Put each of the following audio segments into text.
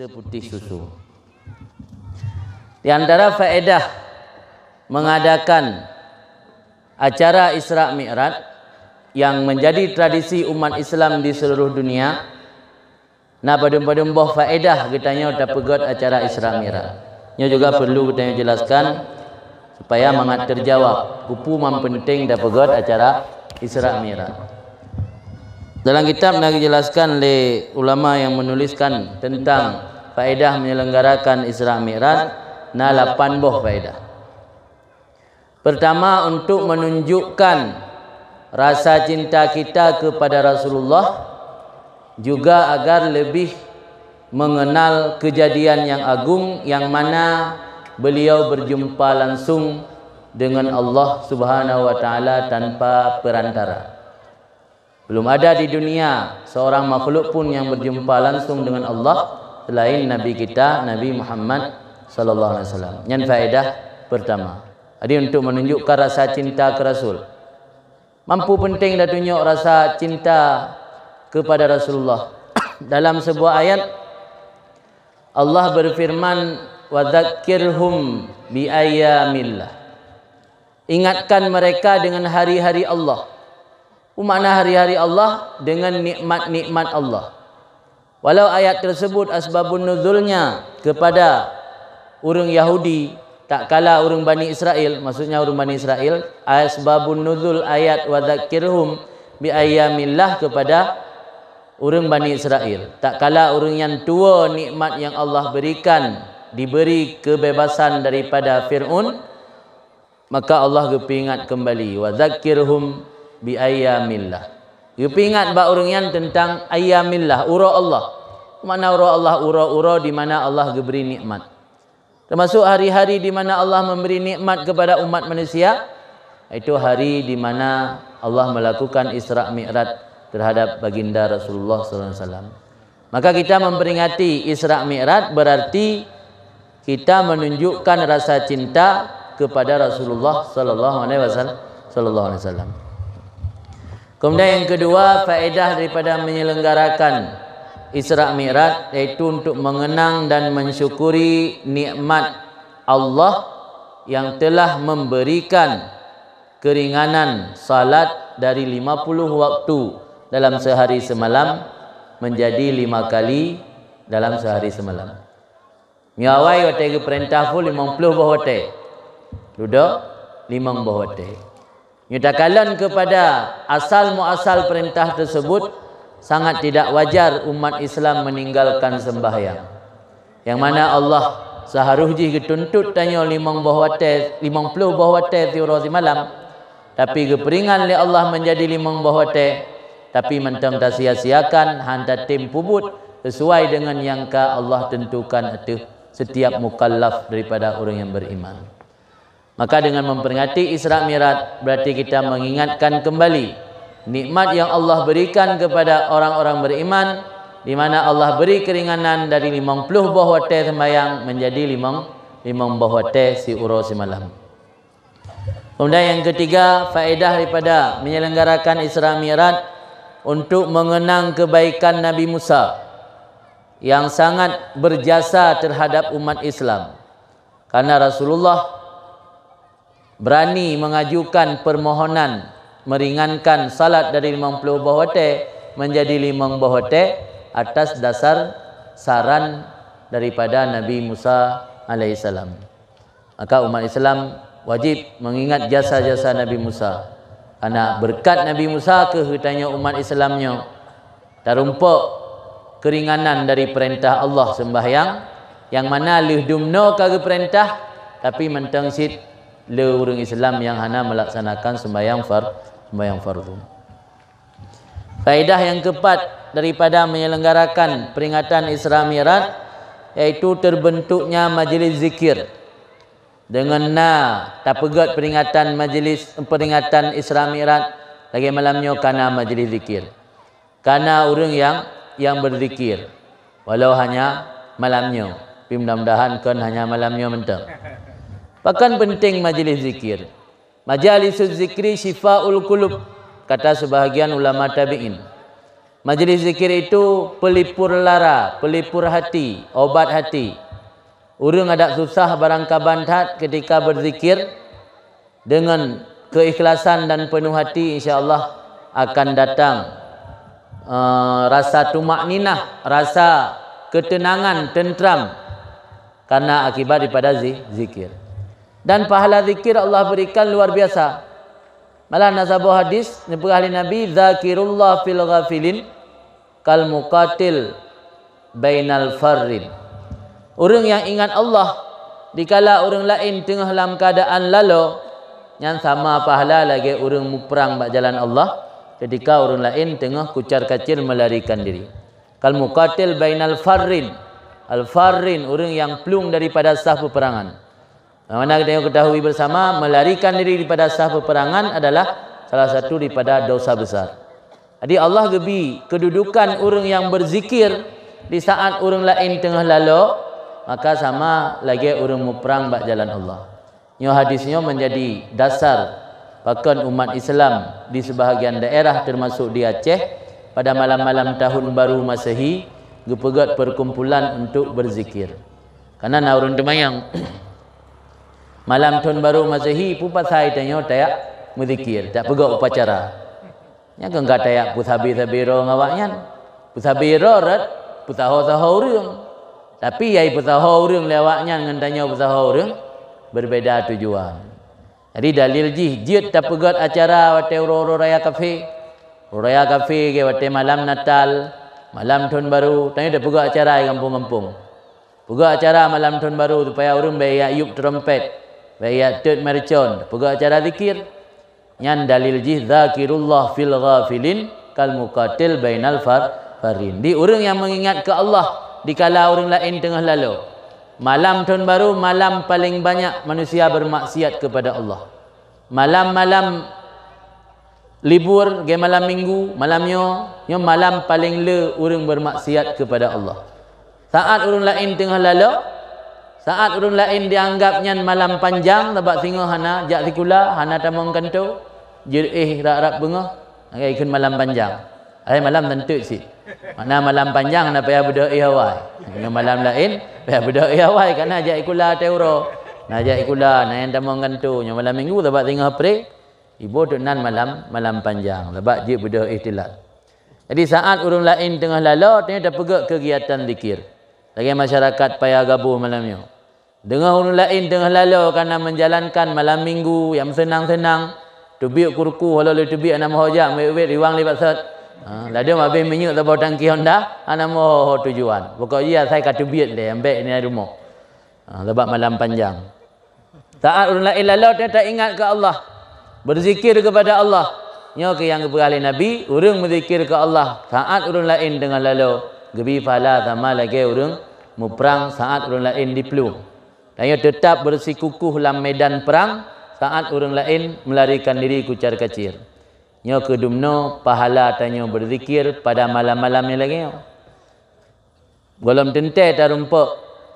seputih susu. Di antara faedah mengadakan acara Isra Mi'raj yang menjadi tradisi umat Islam di seluruh dunia, nah padum-padum boh faedah kitanya udah pegot acara Isra Mi'raj. Nya juga perlu kita jelaskan supaya mangat terjawab. Kupu penting dah pegot acara Isra Mi'raj. Dalam kitab nak dijelaskan oleh ulama yang menuliskan tentang faedah menyelenggarakan Isra Mi'raj, nah 8 buah faedah. Pertama, untuk menunjukkan rasa cinta kita kepada Rasulullah, juga agar lebih mengenal kejadian yang agung yang mana beliau berjumpa langsung dengan Allah Subhanahu wa taala tanpa perantara. Belum ada di dunia seorang makhluk pun yang berjumpa langsung dengan Allah selain Nabi kita, Nabi Muhammad sallallahu alaihi wasallam. Yang faedah pertama. Jadi untuk menunjukkan rasa cinta ke Rasul. Mampu penting dah tunjuk rasa cinta kepada Rasulullah. Dalam sebuah ayat Allah berfirman, wa dzakkirhum bi ayyamillah. Ingatkan mereka dengan hari-hari Allah. Makna hari-hari Allah dengan nikmat-nikmat Allah. Walau ayat tersebut asbabun nuzulnya kepada orang Yahudi, tak kala orang Bani Israel, maksudnya orang Bani Israel, asbabun nuzul ayat wa dzakkirhum bi ayyamillah kepada orang Bani Israel. Tak kala orang yang tua nikmat yang Allah berikan, diberi kebebasan daripada Fir'aun, maka Allah kepingat kembali wa dzakkirhum bi ayyamillah. Kepingat ba orang yang tentang ayyamillah, ura Allah. Mana ura Allah? Ura-ura di mana Allah beri nikmat. Termasuk hari-hari di mana Allah memberi nikmat kepada umat manusia, itu hari di mana Allah melakukan Isra Mi'raj terhadap baginda Rasulullah sallallahu alaihi wasallam. Maka kita memperingati Isra Mi'raj berarti kita menunjukkan rasa cinta kepada Rasulullah sallallahu alaihi wasallam. Kemudian yang kedua, faedah daripada menyelenggarakan Isra Mi'raj yaitu untuk mengenang dan mensyukuri nikmat Allah yang telah memberikan keringanan salat dari 50 waktu dalam sehari semalam menjadi 5 kali dalam sehari semalam. Miawai wate ke perintah pun 50 buah wate. Duduk 5 buah wate. Nyatakan kepada asal muasal perintah tersebut, sangat tidak wajar umat Islam meninggalkan sembahyang. Yang mana Allah seharusnya dituntut tanya 50 buah wate tiura malam, tapi keperingan oleh Allah menjadi 5 buah wate, tapi mentang tak sia-siakan hantar tim pubut sesuai dengan yang Allah tentukan itu setiap mukallaf daripada orang yang beriman. Maka dengan memperingati Isra Mi'raj berarti kita mengingatkan kembali nikmat yang Allah berikan kepada orang-orang beriman, di mana Allah beri keringanan dari 50 buah wate sembahyang menjadi 5 buah wate si uro si malam. Kemudian yang ketiga, faedah daripada menyelenggarakan Isra Mi'raj untuk mengenang kebaikan Nabi Musa yang sangat berjasa terhadap umat Islam. Karena Rasulullah berani mengajukan permohonan meringankan salat dari 50 buah wate menjadi 5 buah wate atas dasar saran daripada Nabi Musa alaihissalam. Maka umat Islam wajib mengingat jasa-jasa Nabi Musa. Karena berkat Nabi Musa kehutanya umat Islamnya terumpak keringanan dari perintah Allah sembahyang, yang mana lihdumno kage perintah tapi mentang sit le orang Islam yang hana melaksanakan sembahyang fardu. Faedah yang keempat daripada menyelenggarakan peringatan Isra Mi'raj yaitu terbentuknya majlis zikir. Dengan tapegat peringatan Isra Mi'raj lagi malamnya karena majlis zikir. Karena orang yang berzikir walau hanya malamnya. Tapi mudah-mudahan kan hanya malamnya mentang. Bahkan penting majlis zikir. Majalisul zikri syifaul qulub, kata sebahagian ulama tabi'in. Majlis zikir itu pelipur lara, pelipur hati, obat hati. Urang ada susah barang kabantat ketika berzikir dengan keikhlasan dan penuh hati, insya-Allah akan datang rasa tumak ninah, rasa ketenangan, tentram karena akibat daripada zikir. Dan pahala zikir Allah berikan luar biasa. Malah nasabuh hadis ahli Nabi, zakirullah fil ghafilin kal muqatil bainal farrin. Orang yang ingat Allah dikala orang lain tengah dalam keadaan lalu, yang sama pahala lagi orang muperang bak jalan Allah ketika orang lain tengah kucar-kacir melarikan diri. Kal muqatil bainal farrin. Al farrin, orang yang plung daripada sah peperangan. Mana kita ketahui bersama, melarikan diri daripada sah peperangan adalah salah satu daripada dosa besar. Jadi Allah gebi kedudukan orang yang berzikir di saat orang lain tengah lalu, maka sama lagi orang muperang bak jalan Allah. Nyo hadisnya menjadi dasar bahkan umat Islam di sebahagian daerah termasuk di Aceh pada malam-malam tahun baru Masehi gepegat perkumpulan untuk berzikir. Karena orang temayang malam tahun baru Masehi pupat saya tanya tayak berzikir, tak pegak upacara. Nya kan enggak tayak pusabi-sabiro ngawaknya. Pusabiro rat pusaho-saho urang. Tapi yai pusaho urang lewaknya ngan tanya pusaho urang berbeda tujuan. Jadi dalil jihjid tak pegat acara wate uro raya kafe. Raya kafe ke wate malam Natal, malam tahun baru, tanya dah pegat acara di kampung-kampung. Pegat acara malam tahun baru supaya orang bayak yuk trompet. Bayak third mercon, pegang acara zikir. Yang dalil jih zakirullah fil ghafilin kal muqatil bainal farin. Di orang yang mengingat ke Allah dikala orang lain tengah lalu. Malam tahun baru malam paling banyak manusia bermaksiat kepada Allah. Malam-malam libur ke malam minggu, malamnya malam paling le orang bermaksiat kepada Allah. Saat orang lain tengah lalu, saat orang lain dianggapnya malam panjang, tabak singa hana jak sikula, hana tamang kanto, jer rak-rak bunga, agak ikut malam panjang. Malam tentu sih. Mana malam panjang nak payah berdoa hawai. Dengan malam lain payah berdoa hawai karena jak ikula teuro. Nak jak ikula, nak yang tamang kanto, yang malam minggu tabak singa pre, ibu tu nan malam panjang, tabak dia berdoa ihtilal. Jadi saat orang lain tengah lalu, dia dah pegak kegiatan zikir. Lagi masyarakat payah gabuh malamnya. Dengar orang lain tengah lalu kerana menjalankan malam minggu yang senang-senang. Tubiuk kurku, walau le tubiuk nama hojak, mewet riwang lipat set. Lalu habis menyuk tabau tangki Honda, nama tujuan. Pokoknya saya kat tubiuk le, ambek ni rumah. Sebab malam panjang. Saat orang lain lalu, dia tak ingat ke Allah. Berzikir kepada Allah. Nya ke yang keberali Nabi, orang berzikir ke Allah. Saat orang lain tengah lalu, gebi pahala sama lagi orang muperang saat orang lain dipelung. Dan ia tetap bersikukuh dalam medan perang saat orang lain melarikan diri kucar-kacir. Nya kedumno pahala tanya berzikir pada malam-malamnya lagi. Golom tentai tarumpak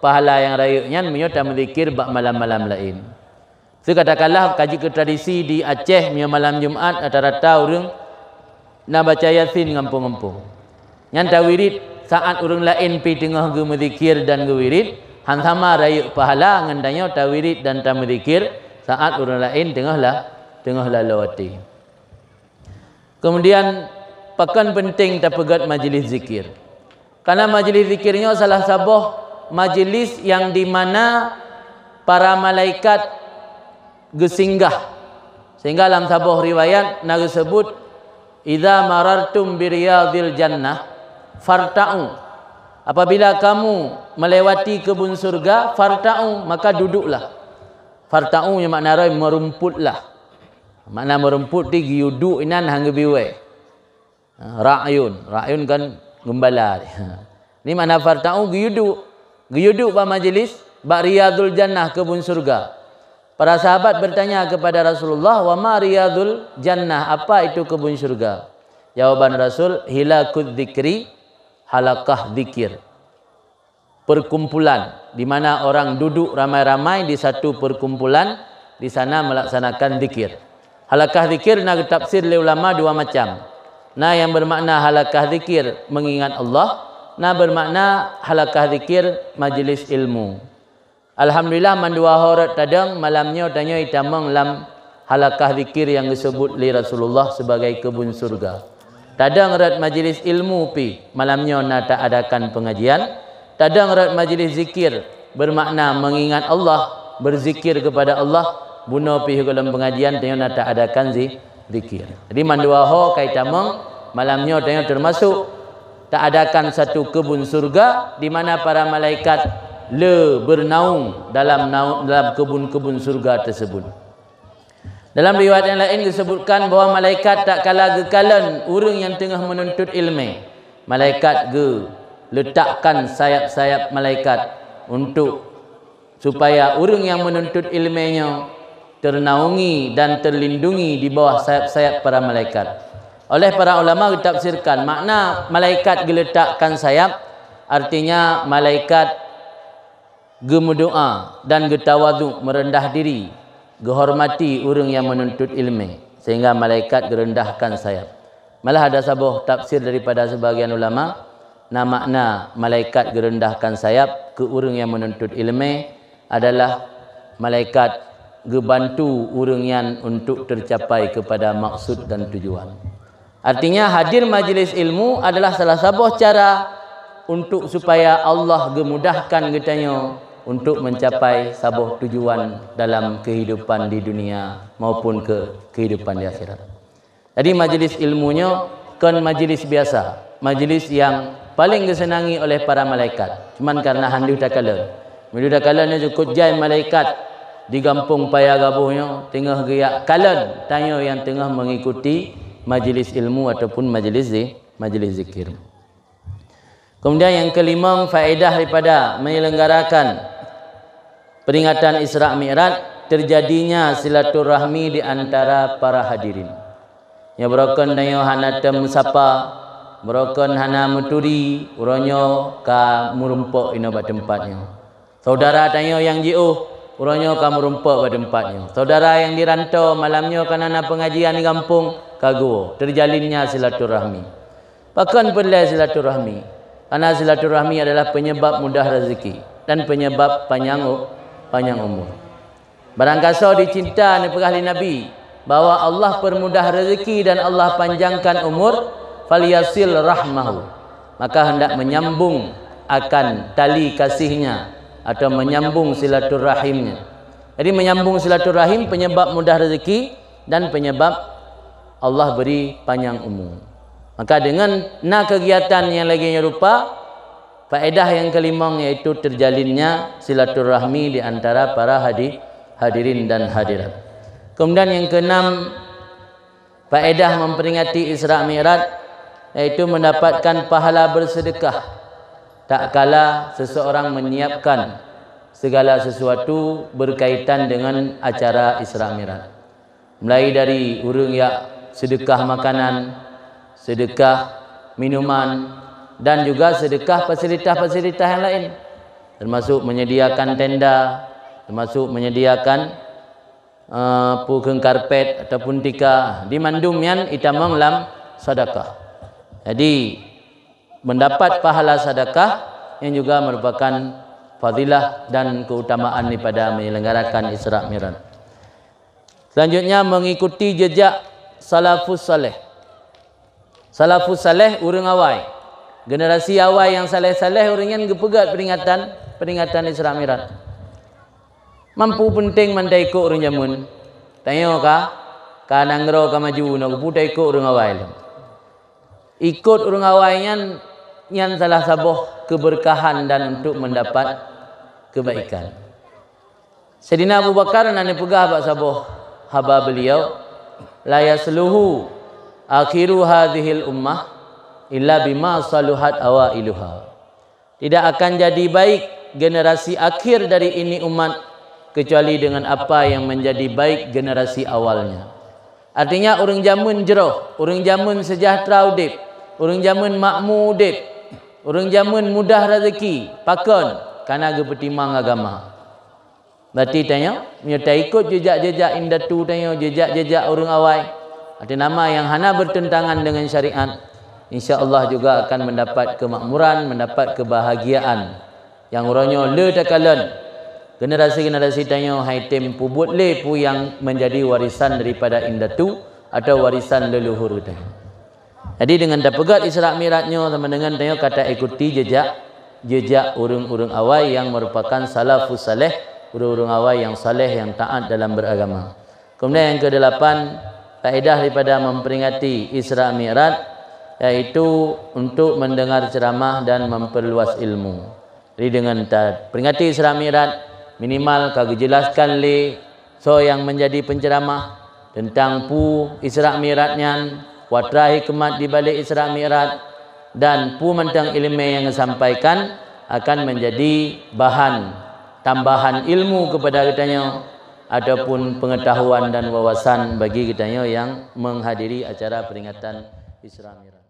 pahala yang rayunya menyo tak berzikir bak malam-malam lain. So katakanlah kaji ke tradisi di Aceh menyo malam Jumaat rata-rata orang nak baca Yasin ngampung-ngampung. Yang tawirid saat orang lain pi tengah ge berzikir dan ge wirid, han sama rayuk pahala ngendanya tawirid dan tamzikir saat orang lain tengah lalawati. Kemudian pakan penting tapegat majlis zikir. Karena majlis zikirnya salah satu majlis yang di mana para malaikat gesinggah. Sehingga dalam sebuah riwayat nabi sebut idza marartum biriyadil jannah farta'u. Apabila kamu melewati kebun surga, farta'u, maka duduklah. Farta'u yang makna rai merumputlah. Makna merumput di giuduk inan hangga biwe. Ra'yun kan gembala. Ini makna farta'u giuduk. Giuduk ba majlis, ba riyadul jannah kebun surga. Para sahabat bertanya kepada Rasulullah, wa ma riyadul jannah, apa itu kebun surga? Jawaban Rasul, hilakut dzikri, halakah zikir. Perkumpulan di mana orang duduk ramai-ramai di satu perkumpulan, di sana melaksanakan zikir. Halakah zikir nak tafsir oleh ulama dua macam. Nah yang bermakna halakah zikir mengingat Allah, nah bermakna halakah zikir majlis ilmu. Alhamdulillah mandua horat tadang malamnya tanya itamang lam halakah zikir yang disebut li Rasulullah sebagai kebun surga. Tadang rat majlis ilmu pi malamnya nata adakan pengajian. Tadang rat majlis zikir bermakna mengingat Allah, berzikir kepada Allah. Buno pi dalam pengajian tanya nata adakan zikir. Jadi mandua ho kaitamang malamnya tanya termasuk tak adakan satu kebun surga di mana para malaikat bernaung dalam kebun-kebun surga tersebut. Dalam riwayat yang lain disebutkan bahawa malaikat tak kala gekalan orang yang tengah menuntut ilmu. Malaikat letakkan sayap-sayap malaikat untuk supaya orang yang menuntut ilmunya ternaungi dan terlindungi di bawah sayap-sayap para malaikat. Oleh para ulama ditafsirkan makna malaikat diletakkan sayap artinya malaikat gemudoa dan getawaduk merendah diri, gehormati orang yang menuntut ilmu sehingga malaikat gerendahkan sayap. Malah ada sebuah tafsir daripada sebagian ulama, nah makna malaikat gerendahkan sayap ke orang yang menuntut ilmu adalah malaikat gebantu orang yang untuk tercapai kepada maksud dan tujuan. Artinya hadir majlis ilmu adalah salah satu cara untuk supaya Allah gemudahkan kitanya untuk mencapai sebuah tujuan dalam kehidupan di dunia maupun kehidupan di akhirat. Jadi majlis ilmunya kan majlis biasa, majlis yang paling disenangi oleh para malaikat. Cuman karena handu takalan. Handu takalannya cukup jai malaikat di kampung paya gabuhnya tengah geyak kalan tanya yang tengah mengikuti majlis ilmu ataupun majlis zikir. Kemudian yang kelima, faedah daripada menyelenggarakan peringatan Isra Mi'raj terjadinya silaturahmi di antara para hadirin. Ya berokon dayo hanatem sapa, berokon hana muturi, uronyo ka murumpok ino ba tempatnya. Saudara dayo yang jauh, uronyo ka murumpok ba tempatnya. Saudara yang dirantau malamnya kanana pengajian di kampung kago. Terjalinnya silaturahmi. Bahkan perlu silaturahmi. Karena silaturahmi adalah penyebab mudah rezeki dan penyebab panjang umur. Barangkali dicinta ni pegahli Nabi bahwa Allah permudah rezeki dan Allah panjangkan umur, falyasil rahmahu. Maka hendak menyambung akan tali kasihnya atau menyambung silaturahimnya. Jadi menyambung silaturahim penyebab mudah rezeki dan penyebab Allah beri panjang umur. Maka dengan kegiatan yang lagi rupa, faedah yang kelima yaitu terjalinnya silaturahmi di antara para hadirin dan hadirat. Kemudian yang keenam, faedah memperingati Isra Mi'raj yaitu mendapatkan pahala bersedekah tak kala seseorang menyiapkan segala sesuatu berkaitan dengan acara Isra Mi'raj. Mulai dari urang yang sedekah makanan, sedekah minuman, dan juga sedekah fasilitas-fasilitas yang lain, termasuk menyediakan tenda, termasuk menyediakan pukeng karpet ataupun tika di mandumian itamang lam sedekah. Jadi mendapat pahala sedekah yang juga merupakan fadilah dan keutamaan daripada menyelenggarakan Isra Mi'raj. Selanjutnya mengikuti jejak salafus saleh. Salafus saleh urang awai. Generasi awal yang saleh-saleh orang yang gepegat peringatan Isra Mi'raj. Mampu penting mandai ikut orang jamun. Tanya ka nanggro ka maju nak putai ikut orang awal. Ikut orang awal yang salah sabuh keberkahan dan untuk mendapat kebaikan. Sayyidina Abu Bakar nane pegah bak sabuh haba beliau, la yasluhu akhiru hadhil ummah illa bima saluhat awailuha. Tidak akan jadi baik generasi akhir dari ini umat kecuali dengan apa yang menjadi baik generasi awalnya. Artinya orang jamun jeroh, orang jamun sejahtera udip, orang jamun makmur udip, orang jamun mudah rezeki, pakon karena kepertimang agama. Berarti tanya, menyertai ikut jejak-jejak indatu tanya, jejak-jejak orang awal. ada nama yang hana bertentangan dengan syariat, insya-Allah juga akan mendapat kemakmuran, mendapat kebahagiaan. Yang uronyo le takalan generasi-generasi tanyo hai tempu buat le pu yang menjadi warisan daripada indatu atau warisan leluhur kita. Jadi dengan dapegat Isra Mi'rajnya sama dengan tanyo kata ikuti jejak urung-urung awal yang merupakan salafus saleh, urung-urung awal yang saleh yang taat dalam beragama. Kemudian yang ke-8, faedah daripada memperingati Isra Mi'raj yaitu untuk mendengar ceramah dan memperluas ilmu. Jadi dengan peringati Isra Mi'raj, minimal kau jelaskan le so yang menjadi penceramah tentang pu Isra Mi'rajnya, watra hikmat di balik Isra Mi'raj, dan pu mentang ilmu yang disampaikan akan menjadi bahan tambahan ilmu kepada kitanya ataupun pengetahuan dan wawasan bagi kitanya yang menghadiri acara peringatan Isra Mi'raj.